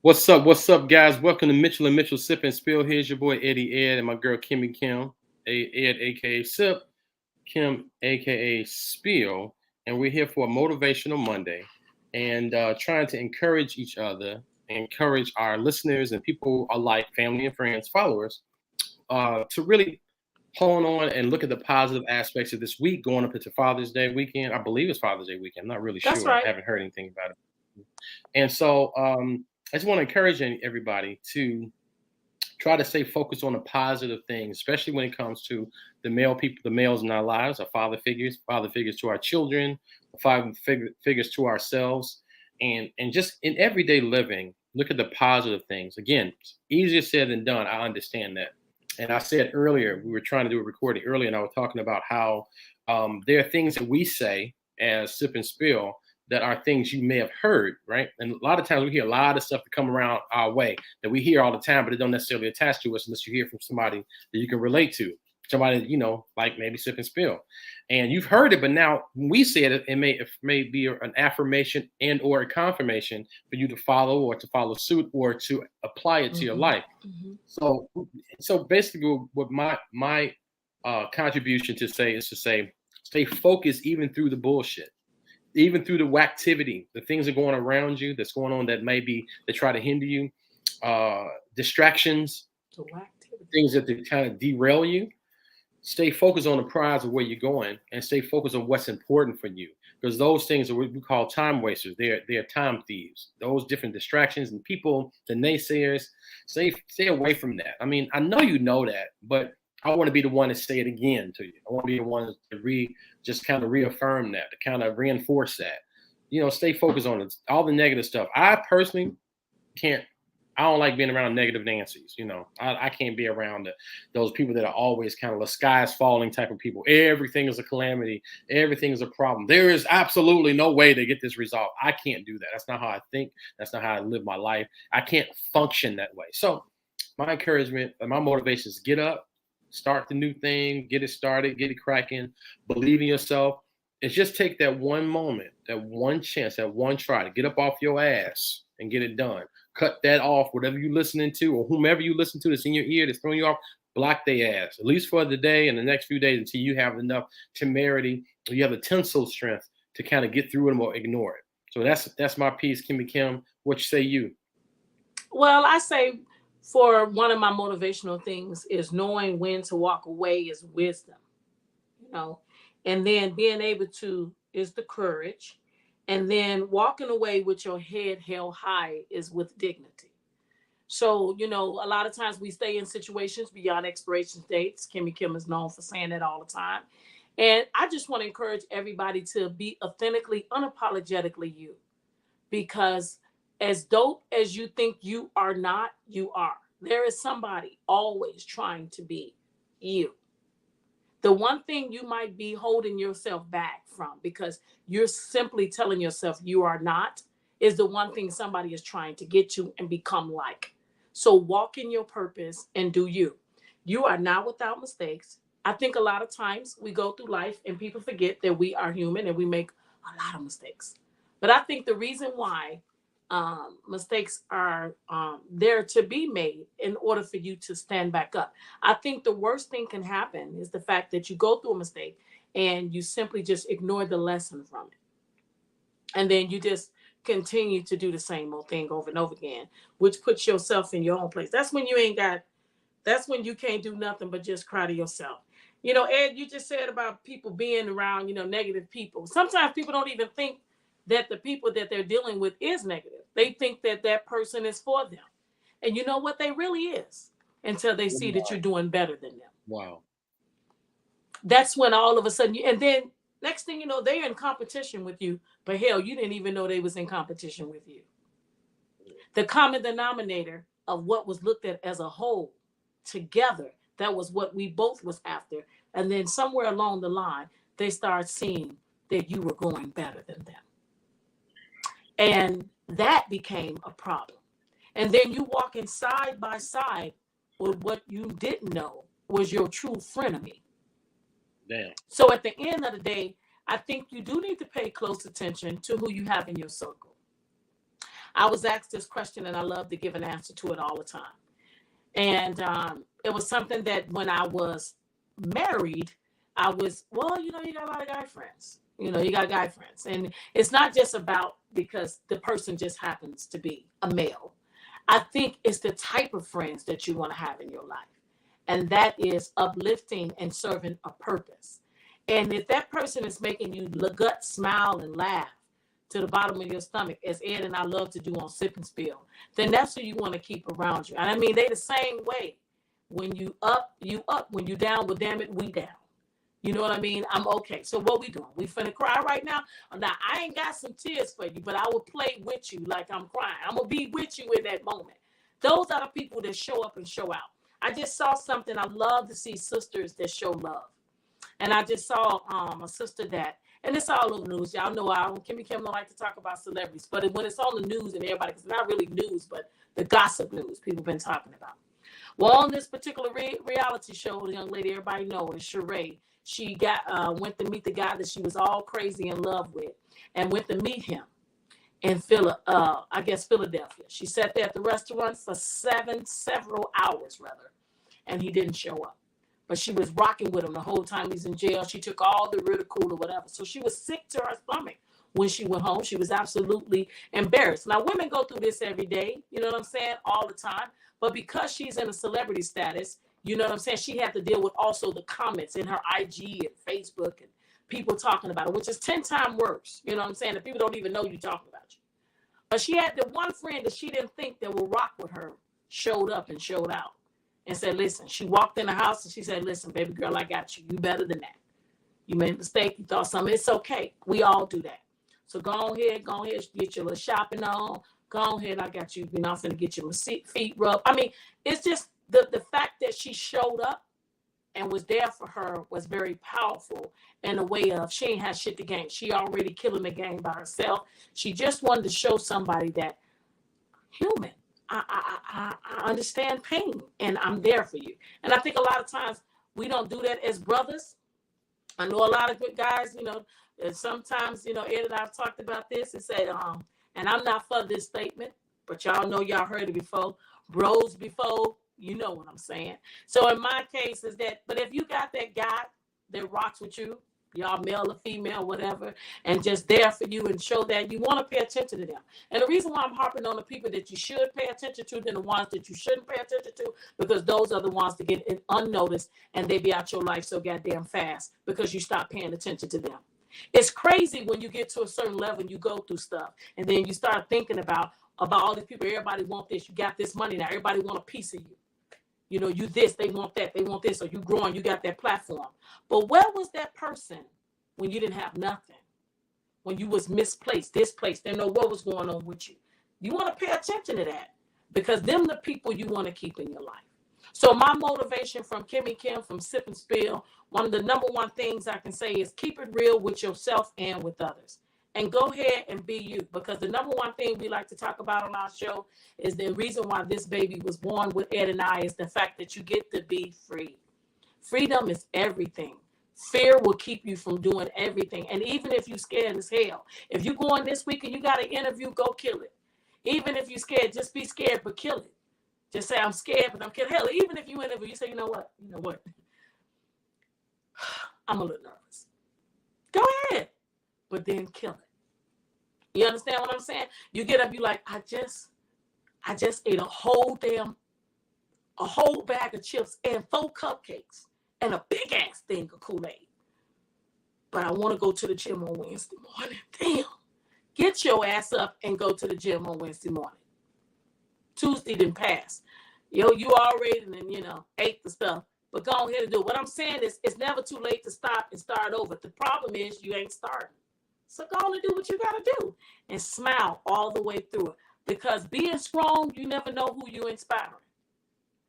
What's up? What's up, guys? Welcome to Mitchell and Mitchell Sip and Spill. Here's your boy Eddie Ed and my girl Kimmy Kim, Ed aka Sip, Kim aka Spill, and we're here for a motivational Monday, and trying to encourage each other, encourage our listeners and people alike, family and friends, followers, to really hone on and look at the positive aspects of this week going up into Father's Day weekend. I believe it's Father's Day weekend. I'm not really That's sure. I right. haven't heard anything about it. And so I just want to encourage everybody to try to stay focused on the positive things, especially when it comes to the male people, the males in our lives, our father figures to our children, figures to ourselves, and just in everyday living, look at the positive things. Again, easier said than done. I understand that. And I said earlier, we were trying to do a recording earlier, and I was talking about how there are things that we say as sip and spill that are things you may have heard, right? And a lot of times we hear a lot of stuff that come around our way that we hear all the time, but it don't necessarily attach to us unless you hear from somebody that you can relate to. Somebody, like maybe sip and spill. And you've heard it, but now when we say it, it may be an affirmation and or a confirmation for you to follow or to follow suit or to apply it to your Mm-hmm. life. Mm-hmm. So basically what my contribution to say is to say stay focused even through the bullshit, even through the whacktivity, the things that are going around you, that's going on that maybe that try to hinder you, distractions, So activity. things that kind of derail you. Stay focused on the prize of where you're going, and stay focused on what's important for you. Because those things are what we call time wasters. They're time thieves. Those different distractions and people, the naysayers, stay away from that. I mean, I know you know that, but I want to be the one to say it again to you. I want to be the one to just kind of reaffirm that, to kind of reinforce that. Stay focused on it. All the negative stuff. I personally can't. I don't like being around negative Nancy's. I can't be around those people that are always kind of the sky is falling type of people. Everything is a calamity. Everything is a problem. There is absolutely no way to get this resolved. I can't do that. That's not how I think. That's not how I live my life. I can't function that way. So my encouragement and my motivation is get up, start the new thing, get it started, get it cracking, believe in yourself. It's just take that one moment, that one chance, that one try to get up off your ass and get it done. Cut that off, whatever you're listening to or whomever you listen to that's in your ear that's throwing you off, block their ass, at least for the day and the next few days until you have enough temerity or you have the tensile strength to kind of get through it or ignore it. So that's my piece, Kimmy Kim. What you say you? Well, I say for one of my motivational things is knowing when to walk away is wisdom, you know, and then being able to is the courage, and then walking away with your head held high is with dignity. So, a lot of times we stay in situations beyond expiration dates. Kimmy Kim is known for saying that all the time. And I just want to encourage everybody to be authentically, unapologetically you. Because as dope as you think you are not, you are. There is somebody always trying to be you. The one thing you might be holding yourself back from because you're simply telling yourself you are not is the one thing somebody is trying to get you and become like. So walk in your purpose and do you. You are not without mistakes. I think a lot of times we go through life and people forget that we are human and we make a lot of mistakes. But I think the reason why mistakes are there to be made in order for you to stand back up. I think the worst thing can happen is the fact that you go through a mistake and you simply just ignore the lesson from it. And then you just continue to do the same old thing over and over again, which puts yourself in your own place. That's when you can't do nothing but just cry to yourself. Ed, you just said about people being around, negative people. Sometimes people don't even think that the people that they're dealing with is negative. They think that that person is for them. And you know what they really is until they see that you're doing better than them. Wow. That's when all of a sudden and then next thing you know, they're in competition with you. But hell, you didn't even know they was in competition with you. The common denominator of what was looked at as a whole together, that was what we both was after. And then somewhere along the line, they start seeing that you were going better than them. And that became a problem. And then you walking side by side with what you didn't know was your true frenemy. Damn. So at the end of the day, I think you do need to pay close attention to who you have in your circle. I was asked this question and I love to give an answer to it all the time. And it was something that when I was married, I was, well, you got a lot of guy friends. You got guy friends. And it's not just about because the person just happens to be a male. I think it's the type of friends that you want to have in your life. And that is uplifting and serving a purpose. And if that person is making you gut smile and laugh to the bottom of your stomach, as Ed and I love to do on Sip and Spill, then that's who you want to keep around you. And I mean, they the same way. When you up, you up. When you down, well, damn it, we down. You know what I mean? I'm okay. So what we doing? We finna cry right now? Now, I ain't got some tears for you, but I will play with you like I'm crying. I'm going to be with you in that moment. Those are the people that show up and show out. I just saw something. I love to see sisters that show love. And I just saw a sister that, and it's all over the news. Y'all know Kimmy Kim don't like to talk about celebrities, but when it's on the news and everybody, it's not really news, but the gossip news people been talking about. Well, on this particular reality show, the young lady everybody knows is Sheree. She went to meet the guy that she was all crazy in love with, and went to meet him in Philadelphia. She sat there at the restaurant for several hours, and he didn't show up. But she was rocking with him the whole time he's in jail. She took all the ridicule or whatever. So she was sick to her stomach when she went home. She was absolutely embarrassed. Now, women go through this every day, you know what I'm saying, all the time. But because she's in a celebrity status, you know what I'm saying, she had to deal with also the comments in her IG and Facebook and people talking about it, which is 10 times worse. You know what I'm saying? The people don't even know you talking about you. But she had the one friend that she didn't think that would rock with her showed up and showed out and said, listen, she walked in the house and she said, listen, baby girl, I got you. You better than that. You made a mistake. You thought something. It's okay. We all do that. So go ahead, get your little shopping on. Go ahead, I got you. I'm finna get your feet rubbed. I mean, it's just the fact that she showed up and was there for her was very powerful in a way of she ain't had shit to gain. She already killing the game by herself. She just wanted to show somebody that human. I understand pain and I'm there for you. And I think a lot of times we don't do that as brothers. I know a lot of good guys, and sometimes, Ed and I've talked about this and said, and I'm not for this statement, but y'all know y'all heard it before. Bros before, you know what I'm saying. So in my case is that, but if you got that guy that rocks with you, y'all male or female, whatever, and just there for you and show that you want to pay attention to them. And the reason why I'm harping on the people that you should pay attention to than the ones that you shouldn't pay attention to, because those are the ones that get unnoticed and they be out your life so goddamn fast because you stop paying attention to them. It's crazy when you get to a certain level and you go through stuff and then you start thinking about all these people. Everybody want this. You got this money now. Everybody want a piece of you. You this, they want that, they want this, or you growing, you got that platform. But where was that person when you didn't have nothing? When you was misplaced, displaced, didn't know what was going on with you. You want to pay attention to that because them the people you want to keep in your life. So my motivation from Kimmy Kim, from Sip and Spill, one of the number one things I can say is keep it real with yourself and with others. And go ahead and be you, because the number one thing we like to talk about on our show is the reason why this baby was born with Ed and I is the fact that you get to be free. Freedom is everything. Fear will keep you from doing everything. And even if you're scared as hell, if you're going this week and you got an interview, go kill it. Even if you're scared, just be scared, but kill it. Just say, I'm scared, but I'm killing. Hell, even if you interview, you say, you know what? I'm a little nervous. Go ahead. But then kill it. You understand what I'm saying? You get up, you like, I just ate a whole bag of chips and 4 cupcakes and a big ass thing of Kool-Aid. But I want to go to the gym on Wednesday morning. Damn. Get your ass up and go to the gym on Wednesday morning. Tuesday didn't pass. You already ate the stuff. But go ahead and do it. What I'm saying is it's never too late to stop and start over. The problem is you ain't starting. So go on and do what you got to do and smile all the way through it. Because being strong, you never know who you're inspiring.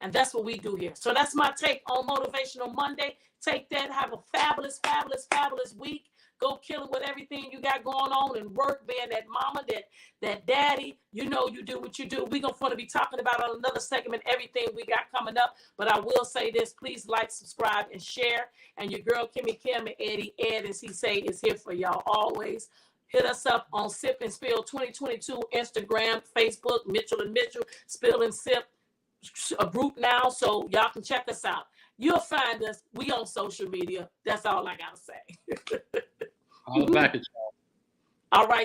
And that's what we do here. So that's my take on Motivational Monday. Take that. Have a fabulous, fabulous, fabulous week. Go kill it with everything you got going on and work, being that mama, that daddy. You do what you do. We're going to be talking about on another segment everything we got coming up. But I will say this. Please like, subscribe, and share. And your girl, Kimmy Kim and Eddie Ed, as he say, is here for y'all always. Hit us up on Sip and Spill 2022, Instagram, Facebook, Mitchell and Mitchell, Spill and Sip, a group now, so y'all can check us out. You'll find us. We on social media. That's all I gotta say. All back at y'all. All right.